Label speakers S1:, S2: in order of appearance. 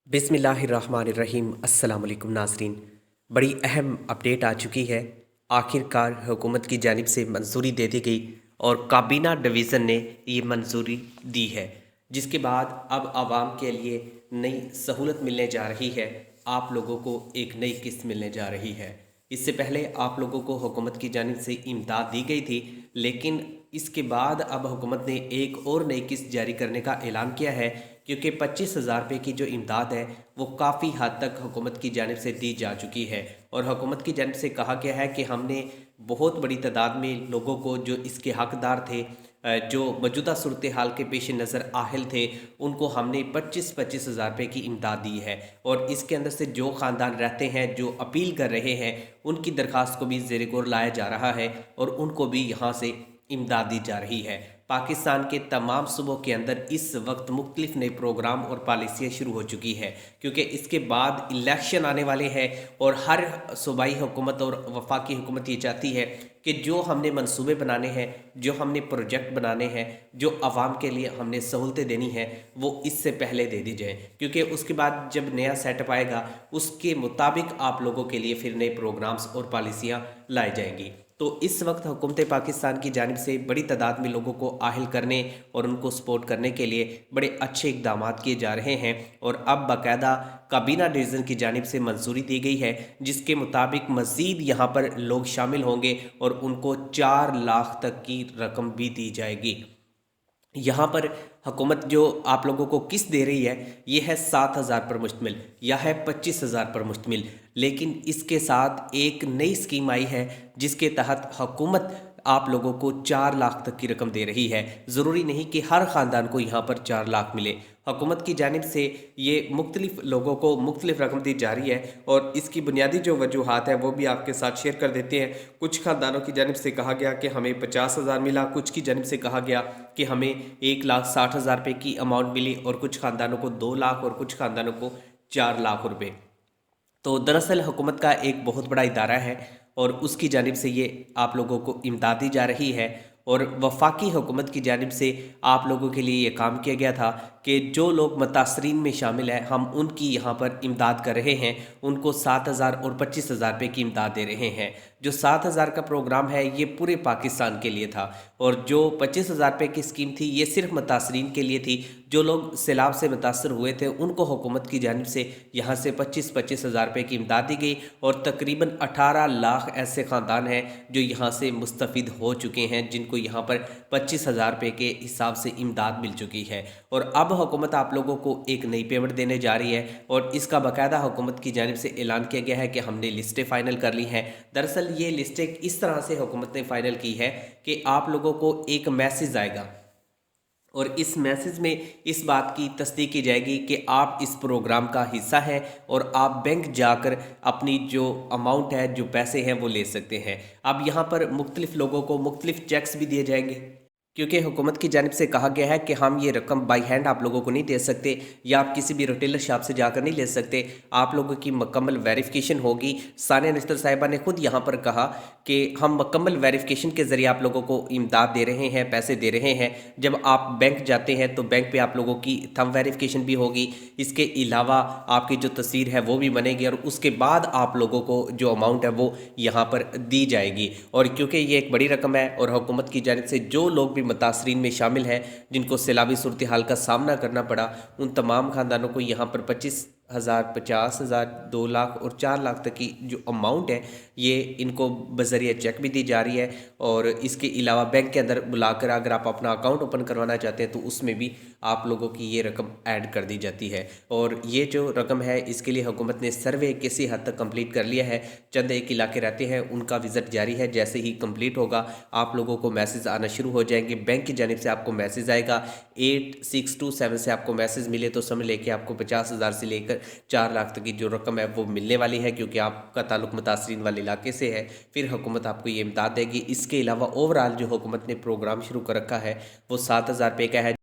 S1: बिस्मिल्लाहिर्रहमानिर्रहीम। अस्सलाम वालेकुम नाज़रीन। बड़ी अहम अपडेट आ चुकी है। आखिरकार हुकूमत की जानिब से मंजूरी दे दी गई और काबीना डिवीज़न ने ये मंजूरी दी है, जिसके बाद अब आवाम के लिए नई सहूलत मिलने जा रही है। आप लोगों को एक नई किस्त मिलने जा रही है। इससे पहले आप लोगों को हुकूमत की जानिब से इमदाद दी गई थी, लेकिन इसके बाद अब हुकूमत ने एक और नई किस्त जारी करने का ऐलान किया है, क्योंकि 25,000 रुपये की जो इमदाद है वो काफ़ी हद तक हुकूमत की जानिब से दी जा चुकी है। और हुकूमत की जानिब से कहा गया है कि हमने बहुत बड़ी तादाद में लोगों को जो इसके हकदार थे, जो मौजूदा सूरत हाल के पेश नज़र आहिल थे, उनको हमने 25,000 रुपये की इमदाद दी है। और इसके अंदर से जो ख़ानदान रहते हैं, जो अपील कर रहे हैं, उनकी दरख्वास्त को भी ज़ेर गौर लाया जा रहा है और उनको भी यहाँ से इमदाद दी जा रही है। पाकिस्तान के तमाम सूबों के अंदर इस वक्त मुख्तलिफ नए प्रोग्राम और पॉलिसियाँ शुरू हो चुकी है, क्योंकि इसके बाद इलेक्शन आने वाले हैं और हर सूबाई हुकूमत और वफाकी हुकूमत ये चाहती है कि जो हमने मंसूबे बनाने हैं, जो हमने प्रोजेक्ट बनाने हैं, जो आवाम के लिए हमने सहूलतें देनी हैं, वो इससे पहले दे दी जाए, क्योंकि उसके बाद जब नया सेटअप आएगा उसके मुताबिक आप लोगों के लिए फिर नए प्रोग्राम्स और पॉलिसियाँ लाई जाएंगी। तो इस वक्त हुकूमत पाकिस्तान की जानिब से बड़ी तादाद में लोगों को आहिल करने और उनको सपोर्ट करने के लिए बड़े अच्छे इकदाम किए जा रहे हैं। और अब बाकायदा काबीना डिवीज़न की जानिब से मंजूरी दी गई है, जिसके मुताबिक मज़ीद यहाँ पर लोग शामिल होंगे और उनको 4 लाख तक की रकम भी दी जाएगी। यहाँ पर हुकूमत जो आप लोगों को किस्त दे रही है, ये है 7,000 पर मुश्तमिल या है 25,000 पर मुश्तमिल। लेकिन इसके साथ एक नई स्कीम आई है, जिसके तहत हुकूमत आप लोगों को 4 लाख तक की रकम दे रही है। ज़रूरी नहीं कि हर ख़ानदान को यहाँ पर 4 लाख मिले। हुकूमत की जानिब से ये मुख्तलिफ लोगों को मुख्तलिफ रकम दी जा रही है और इसकी बुनियादी जो वजूहात है वो भी आपके साथ शेयर कर देते हैं। कुछ ख़ानदानों की जानिब से कहा गया कि हमें 50,000 मिला, कुछ की जानिब से कहा गया कि हमें 1,60,000 रुपये की अमाउंट मिली और कुछ ख़ानदानों को 2 लाख और कुछ ख़ानदानों को 4 लाख रुपये। तो दरअसल हुकूमत का एक बहुत बड़ा इदारा है और उसकी जानिब से ये आप लोगों को इमदाद दी जा रही है। और वफाकी हुकूमत की जानिब से आप लोगों के लिए ये काम किया गया था कि जो लोग मुतासरीन में शामिल हैं, हम उनकी यहाँ पर इमदाद कर रहे हैं। उनको 7,000 और 25,000 रुपये की इमदाद दे रहे हैं। जो 7,000 का प्रोग्राम है ये पूरे पाकिस्तान के लिए था, और जो 25,000 रुपये की स्कीम थी ये सिर्फ मुतासरीन के लिए थी। जो लोग सैलाब से मुतासर हुए थे उनको हुकूमत की जानिब से यहाँ से 25,000 रुपये की इमदाद दी गई। और तकरीबन 18 लाख ऐसे ख़ानदान हैं जो यहाँ से मुस्तफ़िद हो चुके हैं, जिनको यहाँ पर 25,000 रुपये के हिसाब से इमदाद मिल चुकी है। और अब हुकूमत आप लोगों को एक नई पेमेंट देने जा रही है और इसका बाकायदा हुकूमत की जानिब से ऐलान किया गया है कि हमने लिस्टें फ़ाइनल कर ली हैं। दरअसल ये लिस्टें इस तरह से हुकूमत ने फ़ाइनल की है कि आप लोगों को एक मैसेज आएगा और इस मैसेज में इस बात की तस्दीक की जाएगी कि आप इस प्रोग्राम का हिस्सा हैं और आप बैंक जाकर अपनी जो अमाउंट है, जो पैसे हैं, वो ले सकते हैं। अब यहाँ पर मुख्तलिफ लोगों को मुख्तलिफ चेक्स भी दिए जाएंगे, क्योंकि हुकूमत की जानिब से कहा गया है कि हम ये रकम बाई हैंड आप लोगों को नहीं दे सकते या आप किसी भी रिटेलर शॉप से जाकर नहीं ले सकते। आप लोगों की मुकम्मल वेरिफिकेशन होगी। सानिया निश्तर साहिबा ने खुद यहाँ पर कहा कि हम मुकम्मल वेरिफिकेशन के ज़रिए आप लोगों को इमदाद दे रहे हैं, पैसे दे रहे हैं। जब आप बैंक जाते हैं तो बैंक पे आप लोगों की थंब वेरिफिकेशन भी होगी। इसके अलावा आपकी जो तस्वीर है वो भी बनेगी और उसके बाद आप लोगों को जो अमाउंट है वो यहाँ पर दी जाएगी। और क्योंकि ये एक बड़ी रकम है और हुकूमत की जानिब से जो लोग भी मुतासरीन में शामिल हैं, जिनको सैलाबी सूरत हाल का सामना करना पड़ा, उन तमाम ख़ानदानों को यहाँ पर 25,000, 50,000, 2 लाख और 4 लाख तक की जो अमाउंट है ये इनको बज़रिया चेक भी दी जा रही है। और इसके अलावा बैंक के अंदर बुलाकर अगर आप अपना अकाउंट ओपन करवाना चाहते हैं तो उसमें भी आप लोगों की ये रकम ऐड कर दी जाती है। और ये जो रकम है इसके लिए हुकूमत ने सर्वे किसी हद तक कंप्लीट कर लिया है। चंद एक इलाके रहते हैं, उनका विज़िट जारी है। जैसे ही कंप्लीट होगा आप लोगों को मैसेज आना शुरू हो जाएंगे। बैंक की जानिब से आपको मैसेज आएगा। 8627 से आपको मैसेज मिले तो समझ लेके आपको 50,000 से लेकर 4 लाख तक की जो रकम है वो मिलने वाली है, क्योंकि आपका ताल्लुक मुतासरीन वाले इलाके से है। फिर हुकूमत आपको ये इमदाद देगी। इसके अलावा ओवरऑल जो हुकूमत ने प्रोग्राम शुरू कर रखा है वो 7,000 रुपये का है।